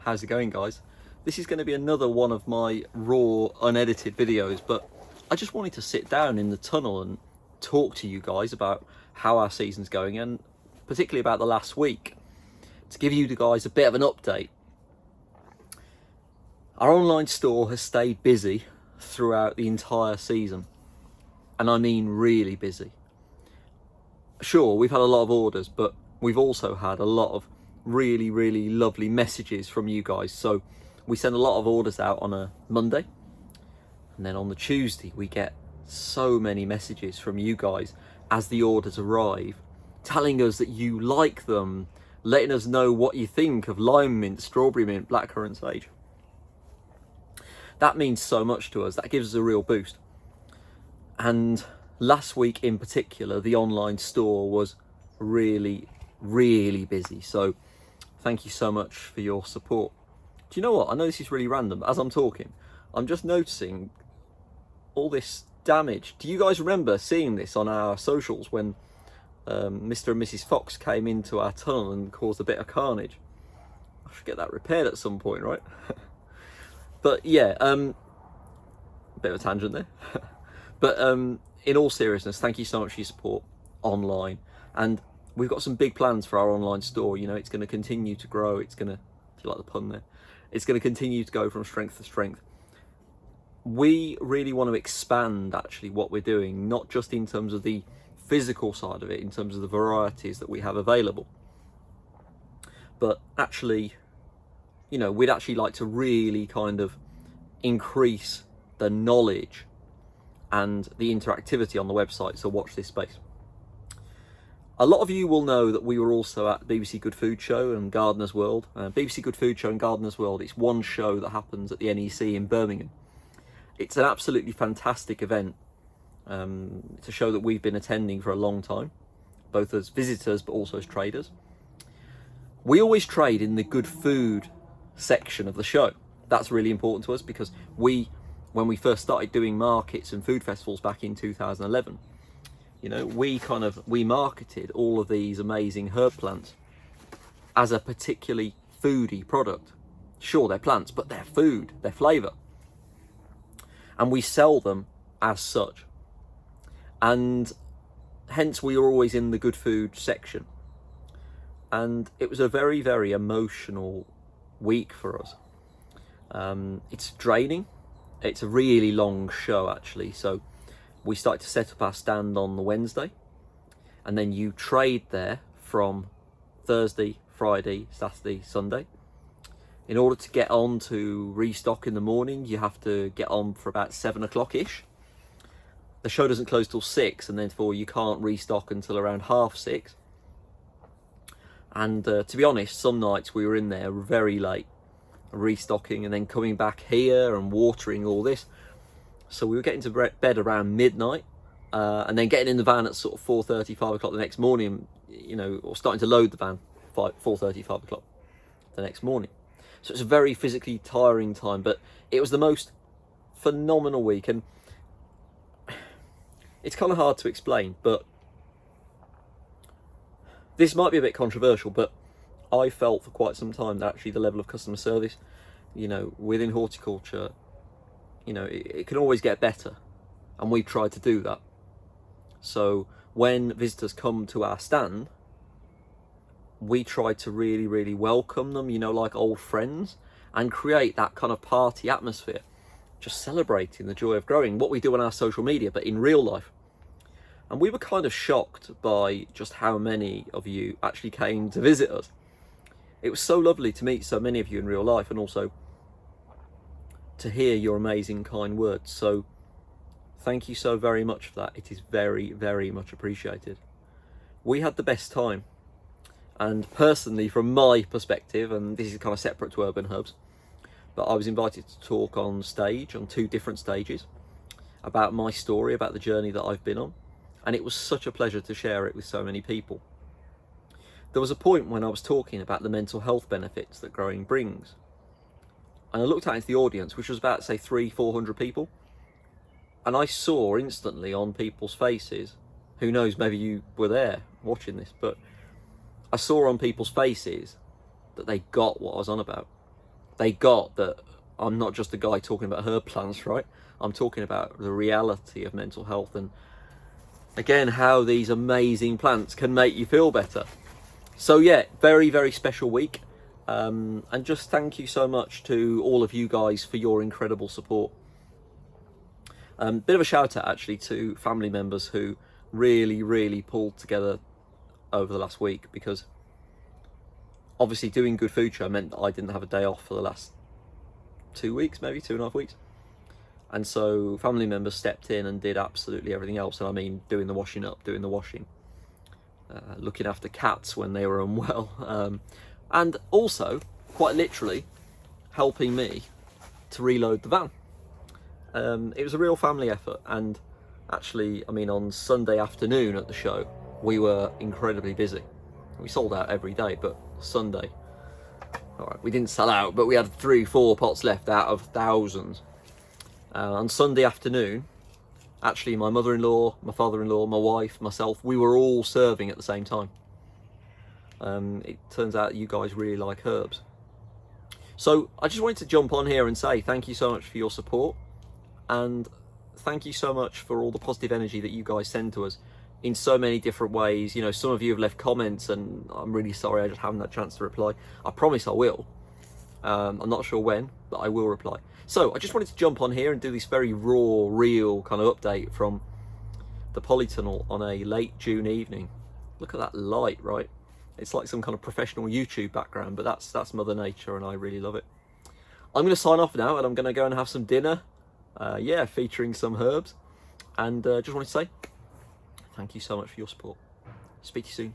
How's it going, guys? This is going to be another one of my raw, unedited videos, but I just wanted to sit down in the tunnel and talk to you guys about how our season's going, and particularly about the last week, to give you guys a bit of an update. Our online store has stayed busy throughout the entire season, and I mean really busy. Sure, we've had a lot of orders, but we've also had a lot of really lovely messages from you guys. So we send a lot of orders out on a Monday, and then on the Tuesday we get so many messages from you guys as the orders arrive, telling us that you like them, letting us know what you think of lime mint, strawberry mint, blackcurrant sage. That means so much to us. That gives us a real boost. And last week in particular, the online store was really busy. So thank you so much for your support. Do you know what? I know this is really random, but as I'm talking, I'm just noticing all this damage. Do you guys remember seeing this on our socials when Mr. and Mrs. Fox came into our tunnel and caused a bit of carnage? I should get that repaired at some point, right? But yeah, bit of a tangent there. But in all seriousness, thank you so much for your support online. And we've got some big plans for our online store. You know, it's going to continue to grow. It's going to, if you like the pun there, it's going to continue to go from strength to strength. We really want to expand actually what we're doing, not just in terms of the physical side of it, in terms of the varieties that we have available, but actually, you know, we'd actually like to really kind of increase the knowledge and the interactivity on the website. So watch this space. A lot of you will know that we were also at BBC Good Food Show and Gardener's World. BBC Good Food Show and Gardener's World, it's one show that happens at the NEC in Birmingham. It's an absolutely fantastic event. It's a show that we've been attending for a long time, both as visitors but also as traders. We always trade in the good food section of the show. That's really important to us because when we first started doing markets and food festivals back in 2011, you know, we marketed all of these amazing herb plants as a particularly foodie product. Sure, they're plants, but they're food, they're flavour. And we sell them as such. And hence we are always in the good food section. And it was a very emotional week for us. It's draining. It's a really long show actually. So we started to set up our stand on the Wednesday, and then you trade there from Thursday, Friday, Saturday, Sunday. In order to get on to restock in the morning, you have to get on for about 7 o'clock-ish. The show doesn't close till 6, and therefore you can't restock until around 6:30. And to be honest, some nights we were in there very late, restocking and then coming back here and watering all this. So we were getting to bed around midnight, and then getting in the van at sort of 4:30, 5 o'clock the next morning, you know, or starting to load the van 4:30, 5 o'clock the next morning. So it's a very physically tiring time, but it was the most phenomenal week. And it's kind of hard to explain, but this might be a bit controversial, but I felt for quite some time that actually the level of customer service, you know, within horticulture, you know, it can always get better, and we've tried to do that. So when visitors come to our stand, we try to really welcome them, you know, like old friends, and create that kind of party atmosphere, just celebrating the joy of growing, what we do on our social media, but in real life. And we were kind of shocked by just how many of you actually came to visit us. It was so lovely to meet so many of you in real life, and also to hear your amazing kind words. So thank you so very much for that. It is very much appreciated. We had the best time. And personally, from my perspective, and this is kind of separate to Urban Herbs, but I was invited to talk on stage, on 2 different stages, about my story, about the journey that I've been on. And it was such a pleasure to share it with so many people. There was a point when I was talking about the mental health benefits that growing brings. And I looked out into the audience, which was about, say, 300-400 people. And I saw instantly on people's faces, who knows, maybe you were there watching this, but I saw on people's faces that they got what I was on about. they got that I'm not just a guy talking about herb plants, right? I'm talking about the reality of mental health, and again, how these amazing plants can make you feel better. So yeah, very, very special week. And just thank you so much to all of you guys for your incredible support. Bit of a shout out actually to family members who really pulled together over the last week, because obviously doing Good Food Show meant that I didn't have a day off for the last 2 weeks, maybe 2.5 weeks. And so family members stepped in and did absolutely everything else. And I mean, doing the washing up, doing the washing, looking after cats when they were unwell, and also quite literally helping me to reload the van. It was a real family effort. And actually, I mean, on Sunday afternoon at the show, we were incredibly busy. We sold out every day, but Sunday, all right, we didn't sell out, but we had 3-4 pots left out of thousands. On Sunday afternoon, actually, my mother-in-law, my father-in-law, my wife, myself, we were all serving at the same time. It turns out you guys really like herbs. So I just wanted to jump on here and say thank you so much for your support, and thank you so much for all the positive energy that you guys send to us in so many different ways. You know, some of you have left comments, and I'm really sorry I just haven't had a chance to reply. I promise I will. I'm not sure when, but I will reply. So I just wanted to jump on here and do this very raw, real kind of update from the polytunnel on a late June evening. Look at that light, right? It's like some kind of professional YouTube background, but that's Mother Nature, and I really love it. I'm going to sign off now, and I'm going to go and have some dinner, yeah, featuring some herbs. And just wanted to say thank you so much for your support. Speak to you soon.